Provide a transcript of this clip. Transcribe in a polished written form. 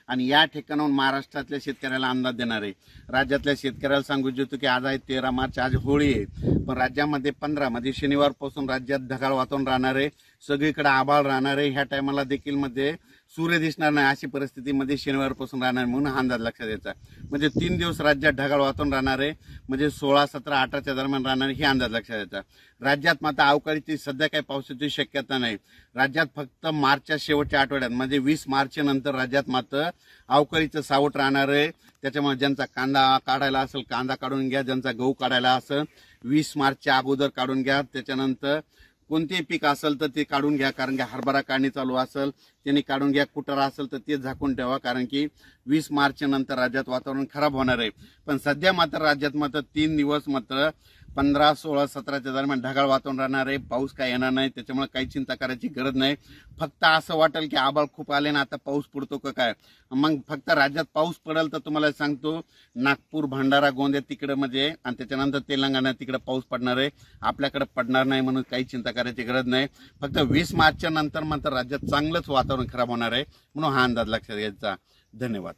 आणि या ठिकाणाहून महाराष्ट्रातल्या शेतकऱ्याला अंदाज देणार आहे। राज्यातल्या शेतकऱ्याला सांगू इच्छितो की आज आहे 13 मार्च, आज होळी आहे, पण राज्यामध्ये 15 मध्ये शनिवारपासून राज्यात ढगाळ वातावरण राहणार आहे, सगळीकडे आभाळ राहणार आहे। ह्या टायमाला देखील मध्ये सूर्य दिसणार नाही अशी परिस्थितीमध्ये शनिवारपासून राहणार म्हणून हा अंदाज लक्षात द्यायचा। म्हणजे 3 दिवस राज्यात ढगाळ वातावरण राहणार आहे, म्हणजे 16, 17, 18च्या दरम्यान राहणार हे अंदाज लक्षात द्यायचा। राज्यात मात्र अवकाळीची सध्या काही पावसाची शक्यता नाही। राज्यात फक्त मार्चच्या शेवटच्या आठवड्यात म्हणजे 20 मार्च नंतर राज्यात मात्र अवकाळीचं सावट राहणार आहे। त्याच्यामुळे ज्यांचा कांदा काढायला असेल कांदा काढून घ्या, ज्यांचा गहू काढायला असेल 20 मार्चच्या अगोदर काढून घ्या। त्याच्यानंतर कोणतेही पीक असेल तर ते काढून घ्या, कारण की हरभरा काढणी चालू असेल त्यांनी काढून घ्या, कुटारा असेल तर ते झाकून ठेवा, कारण की 20 मार्च नंतर राज्यात वातावरण खराब होणार आहे। पण सध्या मात्र राज्यात मात्र 3 दिवस मात्र 15, 16, 17च्या दरम्यान ढगाळ वातावरण राहणार आहे, पाऊस काय येणार नाही, त्याच्यामुळे काही चिंता करायची गरज नाही। फक्त असं वाटेल की आभाळ खूप आले ना आता पाऊस पडतो का काय, मग फक्त राज्यात पाऊस पडेल तर तुम्हाला सांगतो नागपूर, भंडारा, गोंदिया तिकडे म्हणजे आणि त्याच्यानंतर तेलंगणा तिकडे पाऊस पडणार आहे, आपल्याकडे पडणार नाही म्हणून काही चिंता करायची गरज नाही। फक्त 20 मार्चच्या नंतर मात्र राज्यात चांगलंच वातावरण खराब होणार आहे म्हणून हा अंदाज लक्षात घ्यायचा। धन्यवाद।